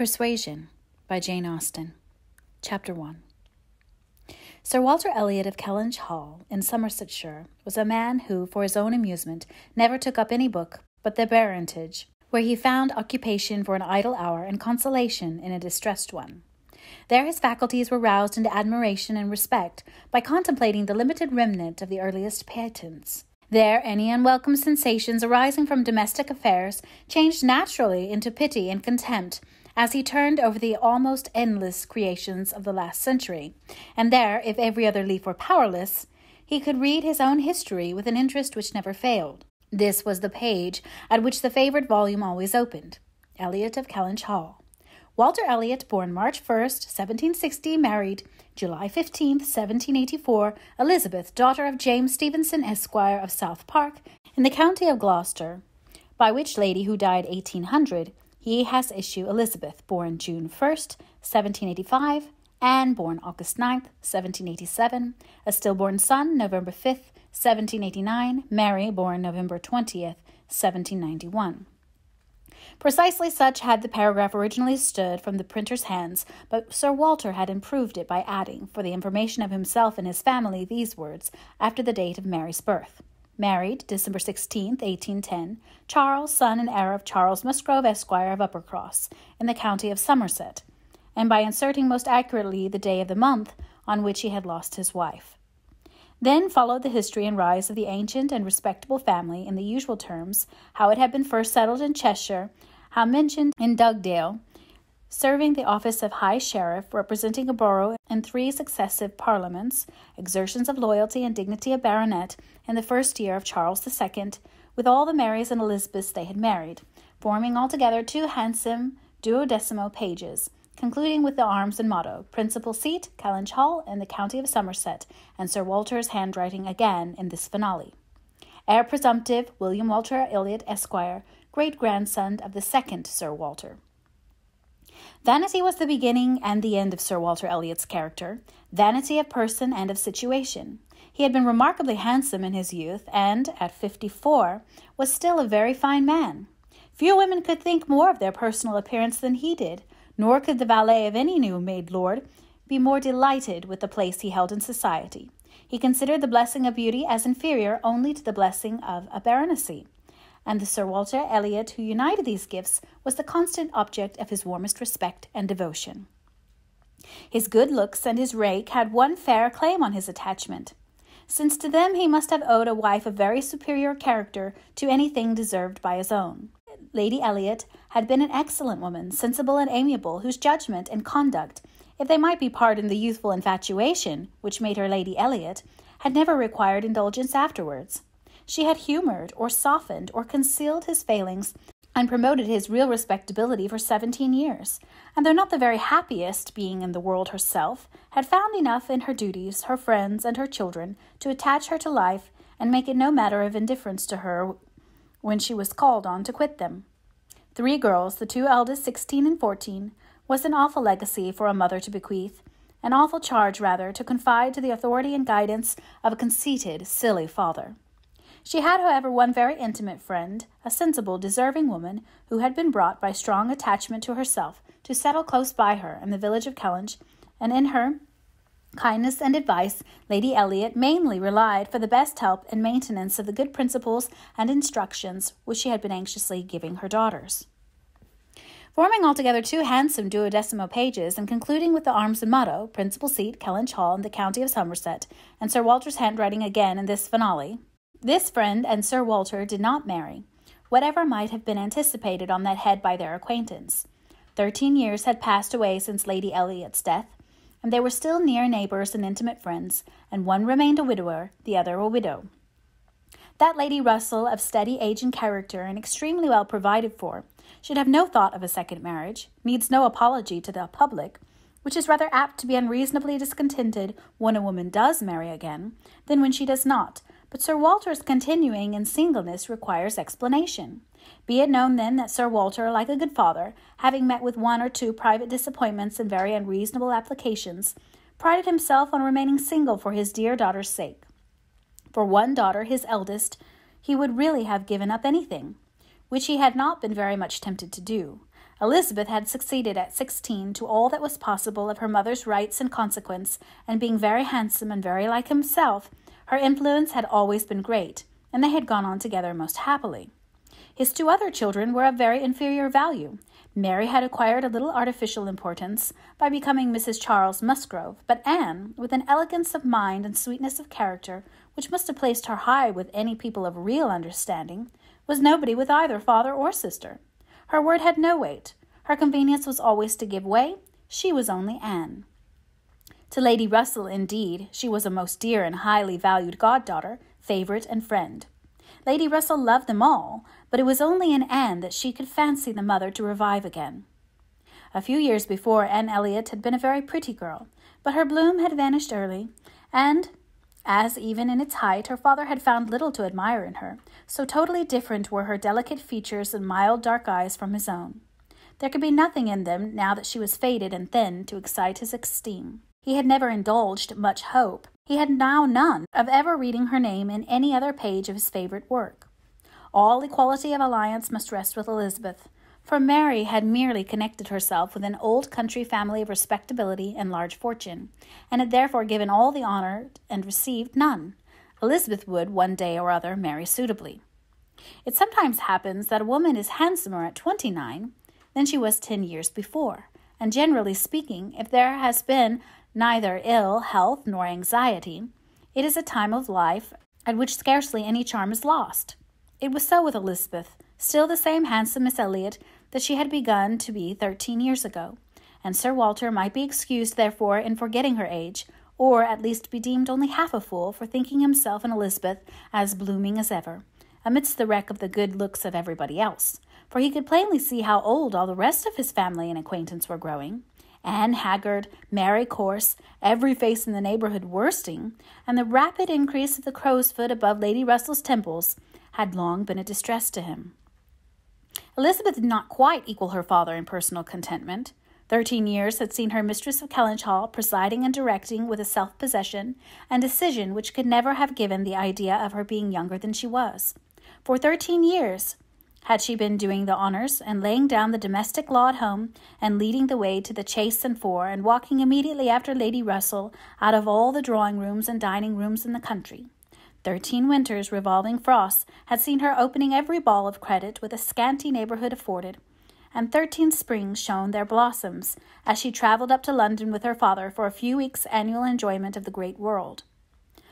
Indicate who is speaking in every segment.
Speaker 1: Persuasion by Jane Austen. Chapter 1. Sir Walter Elliot of Kellynch Hall, in Somersetshire, was a man who, for his own amusement, never took up any book but the Baronetage, where he found occupation for an idle hour and consolation in a distressed one. There his faculties were roused into admiration and respect by contemplating the limited remnant of the earliest Puritans. There any unwelcome sensations arising from domestic affairs changed naturally into pity and contempt, as he turned over the almost endless creations of the last century, and there, if every other leaf were powerless, he could read his own history with an interest which never failed. This was the page at which the favoured volume always opened. Elliot of Kellynch Hall. Walter Elliot, born March 1st, 1760, married July 15th, 1784, Elizabeth, daughter of James Stevenson, Esquire of South Park, in the county of Gloucester, by which lady, who died 1800, he has issue Elizabeth, born June 1st, 1785, Anne, born August 9th, 1787, a stillborn son, November 5th, 1789, Mary, born November 20th, 1791. Precisely such had the paragraph originally stood from the printer's hands, but Sir Walter had improved it by adding, for the information of himself and his family, these words, after the date of Mary's birth. Married, December 16th, 1810, Charles, son and heir of Charles Musgrove, Esquire of Uppercross, in the county of Somerset, and by inserting most accurately the day of the month on which he had lost his wife. Then followed the history and rise of the ancient and respectable family in the usual terms, how it had been first settled in Cheshire, how mentioned in Dugdale, serving the office of High Sheriff, representing a borough in 3 successive parliaments, exertions of loyalty and dignity of baronet in the first year of Charles II, with all the Marys and Elizabeths they had married, forming altogether 2 handsome 12mo pages, concluding with the arms and motto, principal seat, Kellynch Hall, in the county of Somerset, and Sir Walter's handwriting again in this finale. Heir presumptive, William Walter Elliot, Esquire, great-grandson of the second Sir Walter. Vanity was the beginning and the end of Sir Walter Elliot's character, vanity of person and of situation. He had been remarkably handsome in his youth, and, at 54, was still a very fine man. Few women could think more of their personal appearance than he did, nor could the valet of any new-made lord be more delighted with the place he held in society. He considered the blessing of beauty as inferior only to the blessing of a baronetcy, and the Sir Walter Elliot who united these gifts was the constant object of his warmest respect and devotion. His good looks and his rake had one fair claim on his attachment, since to them he must have owed a wife of very superior character to anything deserved by his own. Lady Elliot had been an excellent woman, sensible and amiable, whose judgment and conduct, if they might be pardoned the youthful infatuation which made her Lady Elliot, had never required indulgence afterwards. She had humoured or softened or concealed his failings and promoted his real respectability for 17 years, and though not the very happiest being in the world herself, had found enough in her duties, her friends, and her children to attach her to life and make it no matter of indifference to her when she was called on to quit them. 3 girls, the 2 eldest 16 and 14, was an awful legacy for a mother to bequeath, an awful charge, rather, to confide to the authority and guidance of a conceited, silly father. She had, however, one very intimate friend, a sensible, deserving woman, who had been brought by strong attachment to herself to settle close by her in the village of Kellynch, and in her kindness and advice Lady Elliot mainly relied for the best help and maintenance of the good principles and instructions which she had been anxiously giving her daughters. Forming altogether 2 handsome 12mo pages, and concluding with the arms and motto, principal seat, Kellynch Hall, in the county of Somerset, and Sir Walter's handwriting again in this finale, this friend and Sir Walter did not marry, whatever might have been anticipated on that head by their acquaintance. 13 years had passed away since Lady Elliot's death, and they were still near neighbours and intimate friends, and one remained a widower, the other a widow. That Lady Russell, of steady age and character, and extremely well provided for, should have no thought of a second marriage, needs no apology to the public, which is rather apt to be unreasonably discontented when a woman does marry again, than when she does not. But Sir Walter's continuing in singleness requires explanation. Be it known, then, that Sir Walter, like a good father, having met with 1 or 2 private disappointments and very unreasonable applications, prided himself on remaining single for his dear daughter's sake. For one daughter, his eldest, he would really have given up anything, which he had not been very much tempted to do, Elizabeth had succeeded at 16 to all that was possible of her mother's rights and consequence, and being very handsome and very like himself, her influence had always been great, and they had gone on together most happily. His 2 other children were of very inferior value. Mary had acquired a little artificial importance by becoming Mrs. Charles Musgrove, but Anne, with an elegance of mind and sweetness of character which must have placed her high with any people of real understanding, was nobody with either father or sister. Her word had no weight. Her convenience was always to give way. She was only Anne. To Lady Russell, indeed, she was a most dear and highly valued goddaughter, favourite and friend. Lady Russell loved them all, but it was only in Anne that she could fancy the mother to revive again. A few years before, Anne Elliot had been a very pretty girl, but her bloom had vanished early, and, as even in its height her father had found little to admire in her, so totally different were her delicate features and mild dark eyes from his own. There could be nothing in them, now that she was faded and thin, to excite his esteem. He had never indulged much hope. He had now none of ever reading her name in any other page of his favourite work. All equality of alliance must rest with Elizabeth, for Mary had merely connected herself with an old country family of respectability and large fortune, and had therefore given all the honour and received none. Elizabeth would, one day or other, marry suitably. It sometimes happens that a woman is handsomer at 29 than she was 10 years before, and generally speaking, if there has been neither ill health nor anxiety, it is a time of life at which scarcely any charm is lost. It was so with Elizabeth, still the same handsome Miss Elliot that she had begun to be 13 years ago, and Sir Walter might be excused, therefore, in forgetting her age, or at least be deemed only half a fool for thinking himself and Elizabeth as blooming as ever, amidst the wreck of the good looks of everybody else, for he could plainly see how old all the rest of his family and acquaintance were growing. Anne haggard, Mary coarse, every face in the neighbourhood worsting, and the rapid increase of the crow's foot above Lady Russell's temples had long been a distress to him. Elizabeth did not quite equal her father in personal contentment. 13 years had seen her mistress of Kellynch Hall, presiding and directing with a self-possession and decision which could never have given the idea of her being younger than she was. For 13 years had she been doing the honours and laying down the domestic law at home and leading the way to the chase and four and walking immediately after Lady Russell out of all the drawing-rooms and dining-rooms in the country. 13 winters revolving frosts had seen her opening every ball of credit with a scanty neighbourhood afforded, and 13 springs shone their blossoms as she travelled up to London with her father for a few weeks' annual enjoyment of the great world.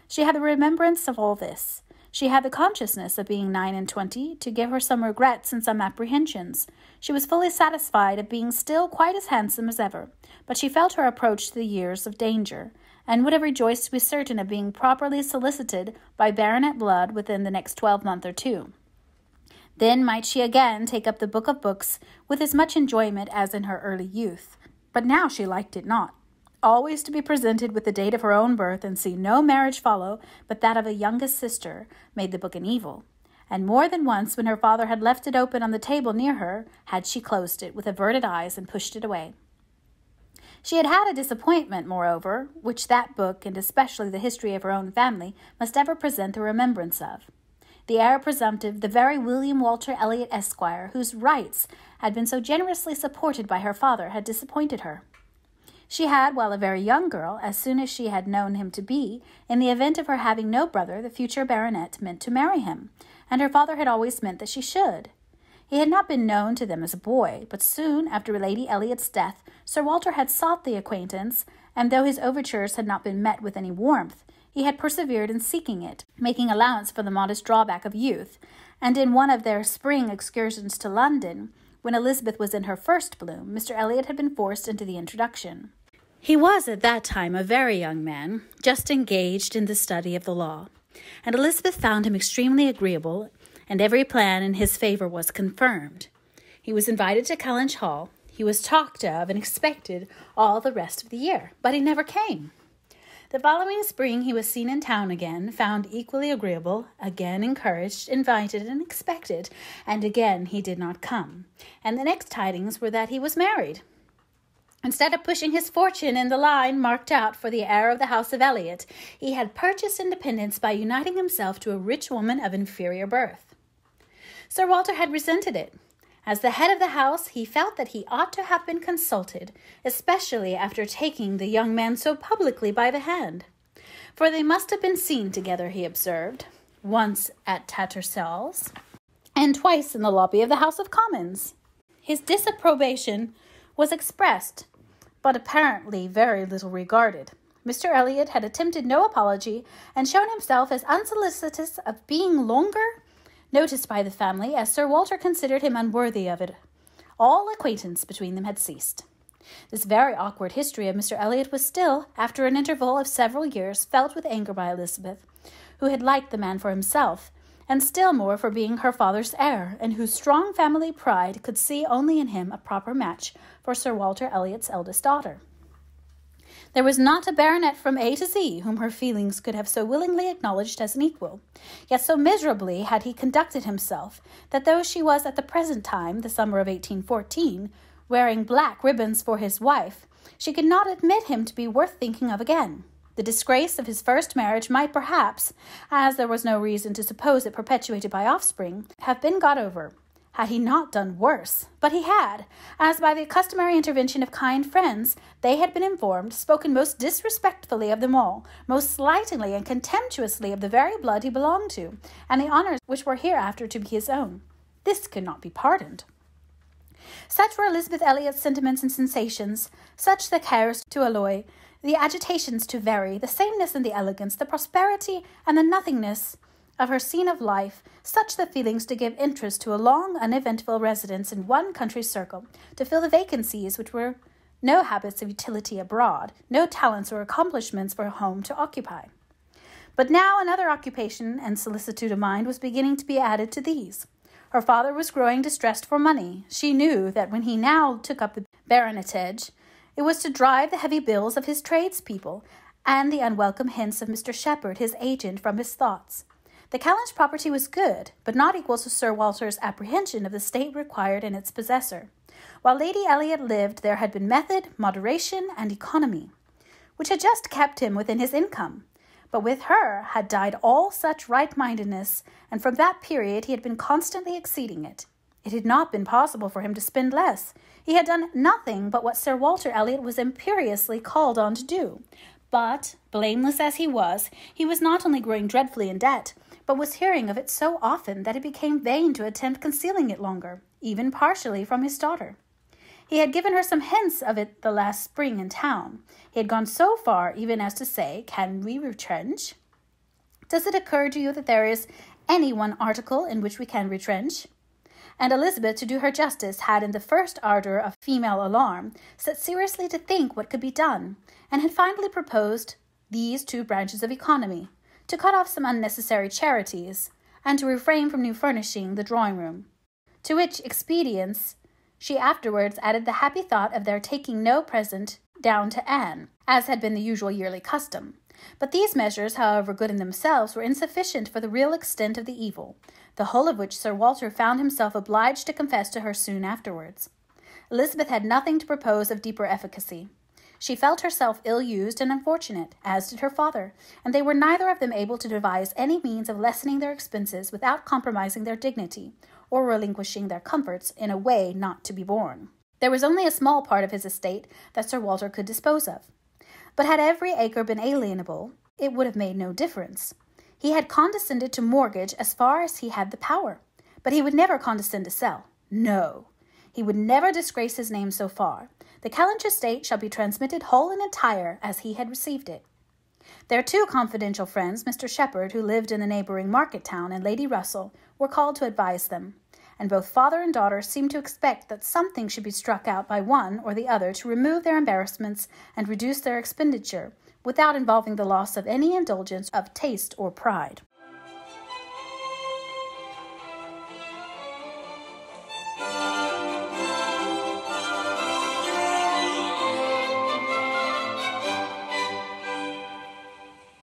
Speaker 1: She had the remembrance of all this. She had the consciousness of being 29 to give her some regrets and some apprehensions. She was fully satisfied of being still quite as handsome as ever, but she felt her approach to the years of danger, and would have rejoiced to be certain of being properly solicited by baronet blood within the next 12-month or 2. Then might she again take up the book of books with as much enjoyment as in her early youth. But now she liked it not. Always to be presented with the date of her own birth and see no marriage follow but that of a youngest sister made the book an evil. And more than once, when her father had left it open on the table near her, had she closed it with averted eyes and pushed it away. She had had a disappointment, moreover, which that book, and especially the history of her own family, must ever present the remembrance of. The heir presumptive, the very William Walter Elliot, Esquire, whose rights had been so generously supported by her father, had disappointed her. She had, while a very young girl, as soon as she had known him to be, in the event of her having no brother, the future baronet, meant to marry him, and her father had always meant that she should. He had not been known to them as a boy, but soon after Lady Elliot's death, Sir Walter had sought the acquaintance, and though his overtures had not been met with any warmth, he had persevered in seeking it, making allowance for the modest drawback of youth, and in one of their spring excursions to London, when Elizabeth was in her first bloom, Mr. Elliot had been forced into the introduction. He was at that time a very young man, just engaged in the study of the law, and Elizabeth found him extremely agreeable, and every plan in his favour was confirmed. He was invited to Kellynch Hall. He was talked of and expected all the rest of the year, but he never came. The following spring he was seen in town again, found equally agreeable, again encouraged, invited, and expected, and again he did not come, and the next tidings were that he was married. Instead of pushing his fortune in the line marked out for the heir of the house of Elliot, he had purchased independence by uniting himself to a rich woman of inferior birth. Sir Walter had resented it, As the head of the house, he felt that he ought to have been consulted, especially after taking the young man so publicly by the hand. For they must have been seen together, he observed, once at Tattersall's, and twice in the lobby of the House of Commons. His disapprobation was expressed, but apparently very little regarded. Mr. Elliot had attempted no apology, and shown himself as unsolicitous of being longer noticed by the family as Sir Walter considered him unworthy of it. All acquaintance between them had ceased. This very awkward history of Mr. Elliot was still, after an interval of several years, felt with anger by Elizabeth, who had liked the man for himself, and still more for being her father's heir, and whose strong family pride could see only in him a proper match for Sir Walter Elliot's eldest daughter. There was not a baronet from A to Z whom her feelings could have so willingly acknowledged as an equal, yet so miserably had he conducted himself, that though she was at the present time, the summer of 1814, wearing black ribbons for his wife, she could not admit him to be worth thinking of again. The disgrace of his first marriage might perhaps, as there was no reason to suppose it perpetuated by offspring, have been got over, had he not done worse. But he had, as by the customary intervention of kind friends, they had been informed, spoken most disrespectfully of them all, most slightingly and contemptuously of the very blood he belonged to, and the honours which were hereafter to be his own. This could not be pardoned. Such were Elizabeth Elliot's sentiments and sensations, such the cares to alloy, the agitations to vary, the sameness and the elegance, the prosperity and the nothingness of her scene of life, such the feelings to give interest to a long, uneventful residence in one country circle, to fill the vacancies which were no habits of utility abroad, no talents or accomplishments for home to occupy. But now another occupation and solicitude of mind was beginning to be added to these. Her father was growing distressed for money. She knew that when he now took up the baronetage, it was to drive the heavy bills of his tradespeople and the unwelcome hints of Mr. Shepherd, his agent, from his thoughts. The Kellynch property was good, but not equal to Sir Walter's apprehension of the state required in its possessor. While Lady Elliot lived, there had been method, moderation, and economy, which had just kept him within his income. But with her had died all such right-mindedness, and from that period he had been constantly exceeding it. It had not been possible for him to spend less. He had done nothing but what Sir Walter Elliot was imperiously called on to do. But, blameless as he was not only growing dreadfully in debt, but was hearing of it so often that it became vain to attempt concealing it longer, even partially from his daughter. He had given her some hints of it the last spring in town. He had gone so far even as to say, "Can we retrench? Does it occur to you that there is any one article in which we can retrench?" And Elizabeth, to do her justice, had in the first ardour of female alarm set seriously to think what could be done, and had finally proposed these two branches of economy: to cut off some unnecessary charities, and to refrain from new furnishing the drawing-room. To which expedients she afterwards added the happy thought of their taking no present down to Anne, as had been the usual yearly custom. But these measures, however good in themselves, were insufficient for the real extent of the evil, the whole of which Sir Walter found himself obliged to confess to her soon afterwards. Elizabeth had nothing to propose of deeper efficacy. She felt herself ill-used and unfortunate, as did her father, and they were neither of them able to devise any means of lessening their expenses without compromising their dignity, or relinquishing their comforts in a way not to be borne. There was only a small part of his estate that Sir Walter could dispose of. But had every acre been alienable, it would have made no difference. He had condescended to mortgage as far as he had the power, but he would never condescend to sell. No, he would never disgrace his name so far. The Kellynch estate shall be transmitted whole and entire as he had received it. Their two confidential friends, Mr. Shepherd, who lived in the neighbouring market town, and Lady Russell, were called to advise them, and both father and daughter seemed to expect that something should be struck out by one or the other to remove their embarrassments and reduce their expenditure, without involving the loss of any indulgence of taste or pride.